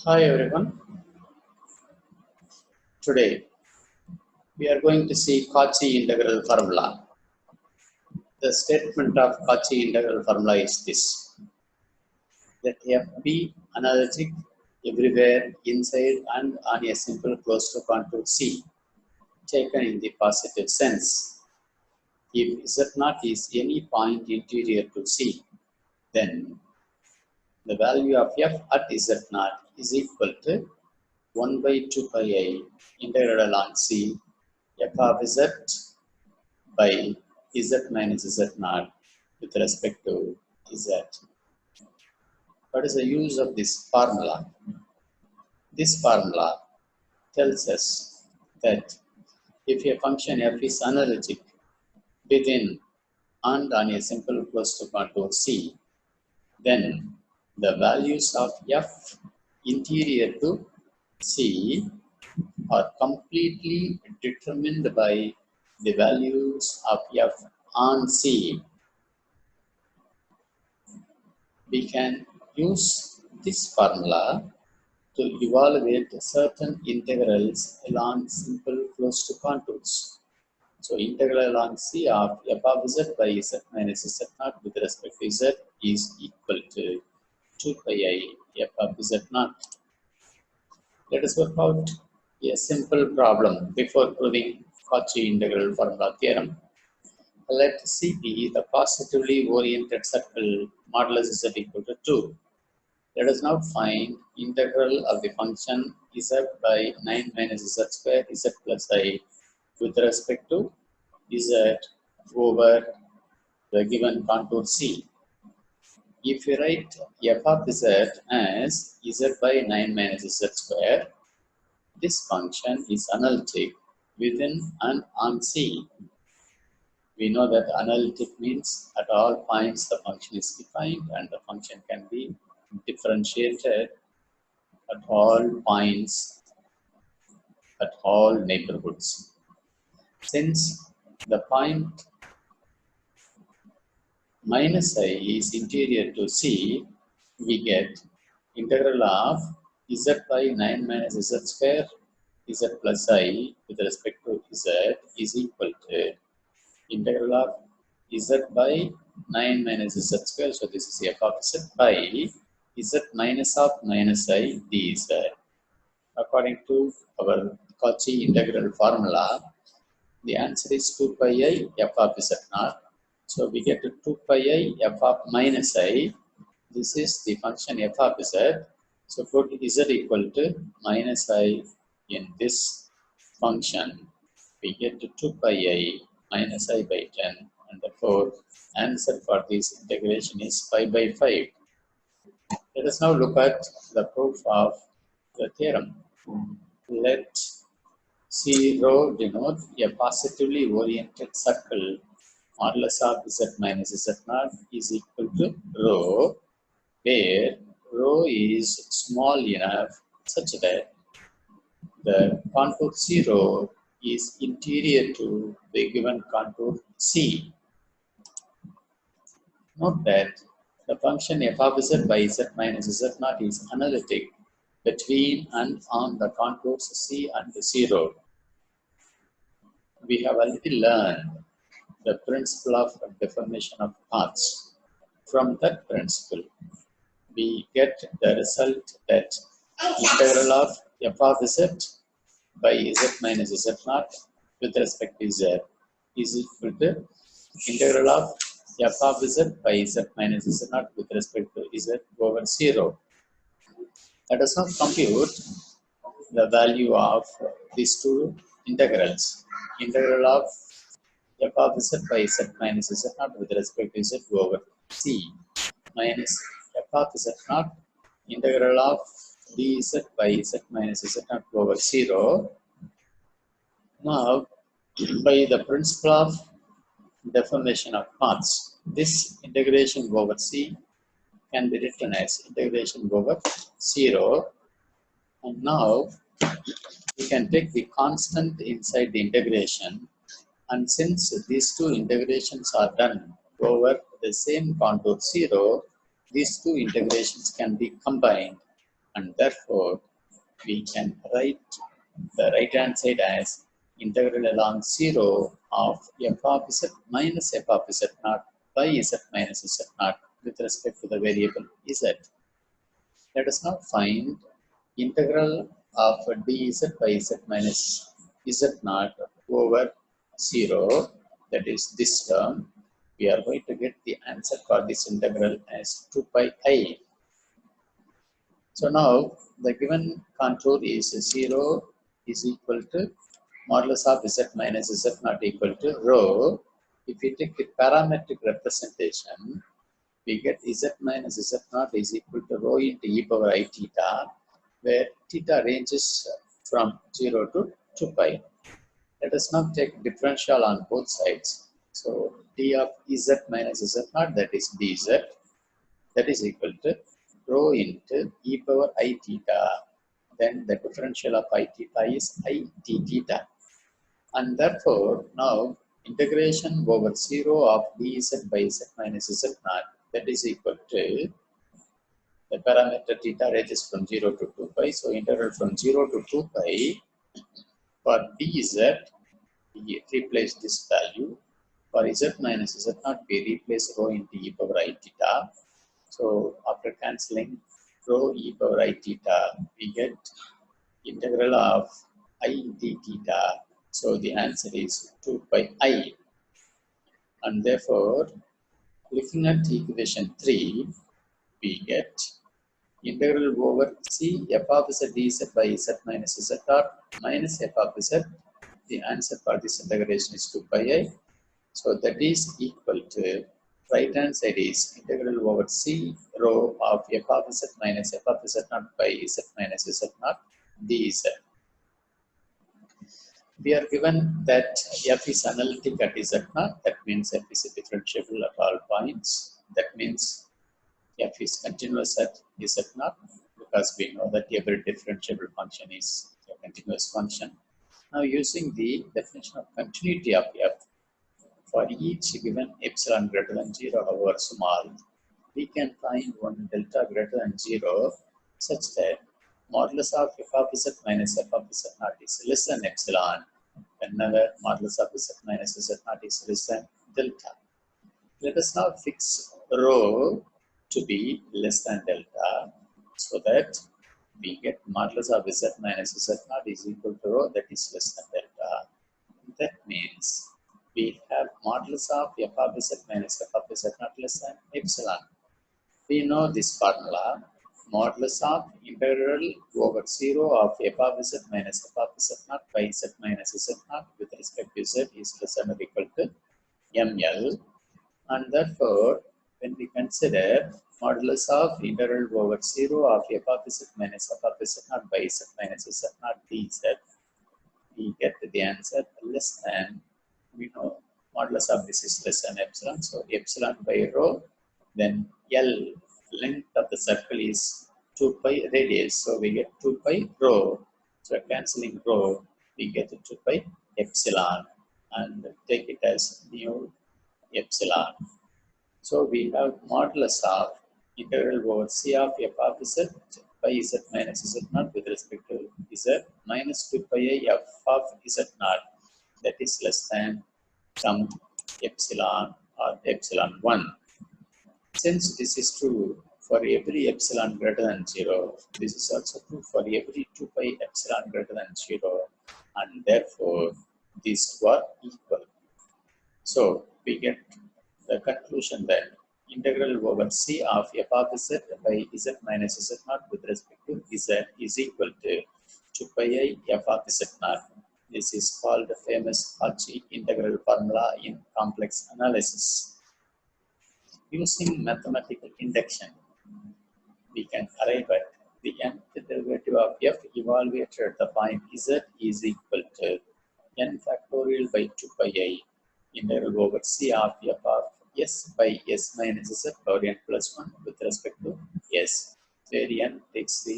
Hi everyone. Today we are going to see Cauchy integral formula. The statement of Cauchy integral formula is this: that f be analytic everywhere inside and on a simple closed to contour C, taken in the positive sense. If Z0 is any point interior to C, then the value of f at Z0 is equal to 1 by 2 pi I integral along C f of Z by Z minus Z0 with respect to Z. What is the use of this formula? This formula tells us that if a function f is analytic within and on a simple closed to contour C, then the values of f interior to C are completely determined by the values of f on C. We can use this formula to evaluate certain integrals along simple closed contours. So integral along C of f of z by z minus z0 with respect to z is equal to 2 pi I f of z0. Let us work out a simple problem before proving Cauchy integral formula theorem. Let C be the positively oriented circle modulus z equal to 2. Let us now find integral of the function z by 9 minus z square z plus I with respect to z over the given contour C. If we write f of z as z by 9 minus z square, this function is analytic within and on C. We know that analytic means at all points the function is defined and the function can be differentiated at all points, at all neighborhoods. Since the point minus I is interior to C, we get integral of z by 9 minus z square z plus I with respect to z is equal to integral of z by 9 minus z square. So this is f of z by z minus of minus I dz. According to our Cauchy integral formula, the answer is 2 pi I f of z0. So we get 2 pi I f of minus I. This is the function f of z. So put z equal to minus I in this function. We get 2 pi I minus I by 10. And therefore, answer for this integration is pi by 5. Let us now look at the proof of the theorem. Let C rho denote a positively oriented circle modulus of z minus z0 is equal to rho, where rho is small enough such that the contour 0 is interior to the given contour C. Note that the function f of z by z minus z0 is analytic between and on the contours C and 0. We have already learned the principle of deformation of paths. From that principle, we get the result that integral of f of z by z minus z0 with respect to z is equal to integral of f of z by z minus z0 with respect to z over 0. Let us now compute the value of these two integrals. Integral of f of z by z minus z0 with respect to z over c minus f of z0 integral of dz by z minus z0 over 0. Now, by the principle of deformation of paths, this integration over c can be written as integration over 0. And now, we can take the constant inside the integration, and since these two integrations are done over the same contour 0, these two integrations can be combined and therefore we can write the right hand side as integral along 0 of f of z minus f of z naught by z minus z naught with respect to the variable z. Let us now find integral of dz by z minus z naught over 0, that is this term. We are going to get the answer for this integral as 2 pi I. So now the given contour is 0 is equal to modulus of z minus z naught equal to rho. If we take the parametric representation, we get z minus z naught is equal to rho into e power I theta, where theta ranges from 0 to 2 pi. Let us now take differential on both sides. So d of z minus z naught, that is dz, that is equal to rho into e power I theta. Then the differential of I theta is I t theta. And therefore, now integration over 0 of dz by z minus z naught, that is equal to the parameter theta ranges from 0 to 2 pi. So integral from 0 to 2 pi for dz, we replace this value. For z minus z naught, we replace rho into e power I theta. So after cancelling rho e power I theta, we get integral of I d theta. So the answer is 2 pi I. And therefore, looking at equation 3, we get integral over c f of z dz by z minus z dot minus f of z. The answer for this integration is 2 pi I. So that is equal to, right hand side is integral over c rho of f of z minus f of z naught by z minus z naught dz. We are given that f is analytic at z naught, that means f is differentiable at all points. That means f is continuous at z naught, because we know that every differentiable function is a continuous function. Now using the definition of continuity of f, for each given epsilon greater than 0, however small, we can find one delta greater than 0 such that modulus of f of z minus f of z naught is less than epsilon whenever modulus of z minus z naught is less than delta. Let us now fix rho to be less than delta, so that we get modulus of z minus z naught is equal to rho, that is less than delta. That means we have modulus of f of z minus f of z naught less than epsilon. We know this formula, modulus of integral over 0 of f of z minus f of z naught by z minus z naught with respect to z is less than or equal to ml. And therefore, when we consider modulus of integral over 0 of f of z minus f of z naught by z minus z naught dz, we get the answer less than, we know modulus of this is less than epsilon, so epsilon by rho, then L, length of the circle is 2 pi radius, so we get 2 pi rho. So cancelling rho, we get 2 pi epsilon and take it as mu epsilon. So we have modulus of integral over c of f of z by z minus z naught with respect to z minus 2 pi I f of z naught, that is less than some epsilon or epsilon 1. Since this is true for every epsilon greater than 0, this is also true for every 2 pi epsilon greater than 0, and therefore these two are equal. So we get the conclusion that integral over c of f of z by z minus z naught with respect to z is equal to 2 pi I f of z naught. This is called the famous Cauchy integral formula in complex analysis. Using mathematical induction, we can arrive at the nth derivative of f evaluated at the point z is equal to n factorial by 2 pi I integral over c of f of s by s minus z power n plus 1 with respect to s, where n takes the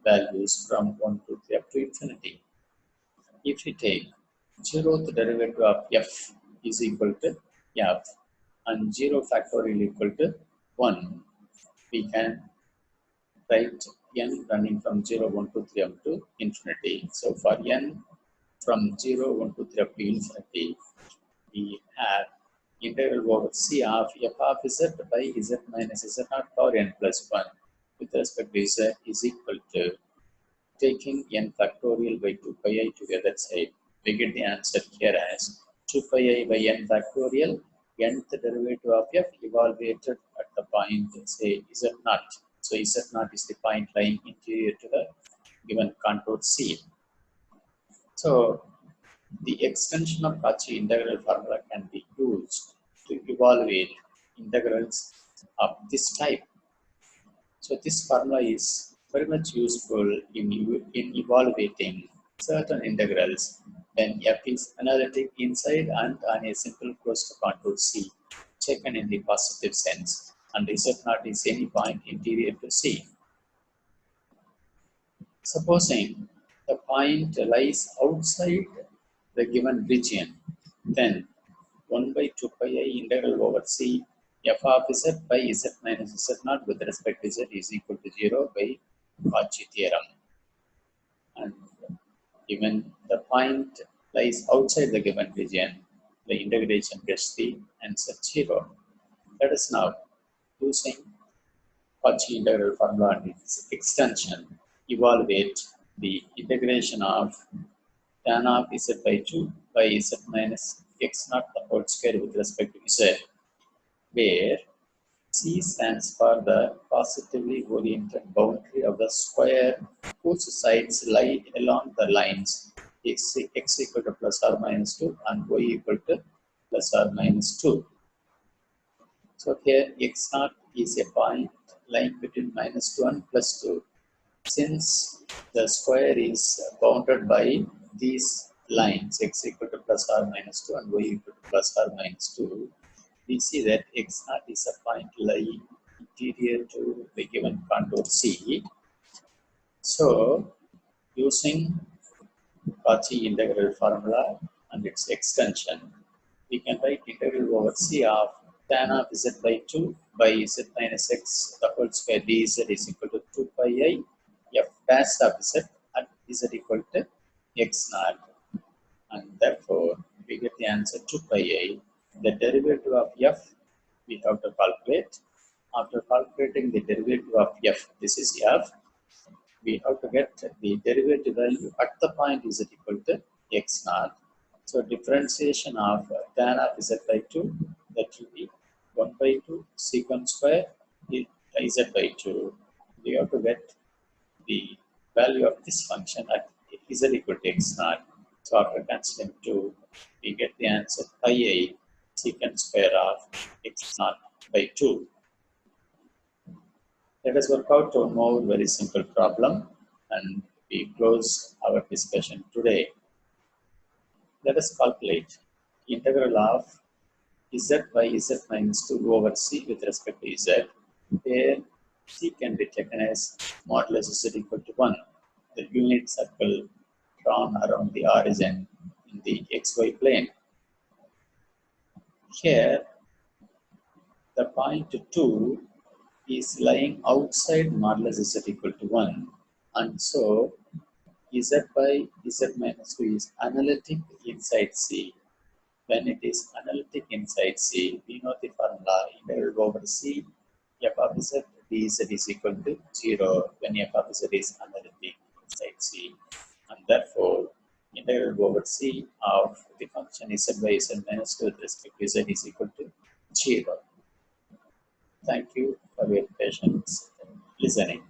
values from 1 to 3 up to infinity. If we take 0th derivative of f is equal to f and 0 factorial equal to 1, we can write n running from 0, 1, 2, 3 up to infinity. So for n from 0, 1, 2, 3 up to infinity, we have integral over c of f of z by z minus z naught power n plus 1 with respect to z is equal to taking n factorial by 2 pi I to the other side. We get the answer here as 2 pi I by n factorial nth derivative of f evaluated at the point say z naught. So z naught is the point lying interior to the given contour C. So the extension of Cauchy integral formula can be used to evaluate integrals of this type. So this formula is very much useful in evaluating certain integrals when f is analytic inside and on a simple closed contour C taken in the positive sense and z naught is any point interior to C. Supposing the point lies outside the given region, then 1 by 2 pi I integral over C f of z by z minus z naught with respect to z is equal to 0 by Cauchy theorem. And given the point lies outside the given region, the integration gets the answer 0. Let us now, using Cauchy integral formula and its extension, evaluate the integration of tan of z by 2 by z minus x naught the whole square with respect to z, where C stands for the positively oriented boundary of the square whose sides lie along the lines x equal to plus or minus 2 and y equal to plus or minus 2. So here x naught is a point lying between minus 2 and plus 2. Since the square is bounded by these lines x equal to plus or minus 2 and y equal to plus or minus 2, we see that x naught is a point lying interior to the given contour C. So using Cauchy integral formula and its extension, we can write integral over C of tan of z by 2 by z minus x the whole square dz is equal to 2 pi I f dash of z at z equal to x naught. And therefore, we get the answer 2 pi I. The derivative of f we have to calculate. After calculating the derivative of f, this is f, we have to get the derivative value at the point z equal to x naught. So differentiation of tan of z by 2, that will be 1 by 2 secant square z by 2. We have to get the value of this function at z equal to x naught. So after considering 2, we get the answer pi I secant square of x naught by 2. Let us work out one more very simple problem and we close our discussion today. Let us calculate integral of z by z minus 2 over c with respect to z, where c can be taken as modulus z equal to 1, the unit circle drawn around the origin in the xy plane. Here, the point 2 is lying outside modulus z equal to 1, and so z by z minus 2 is analytic inside C. When it is analytic inside C, we know the formula integral over C f of z dz is equal to 0 when f of z is analytic inside C. And therefore, integral over C of the function z by z minus 2 with respect to z is equal to 0. Thank you for your patience listening.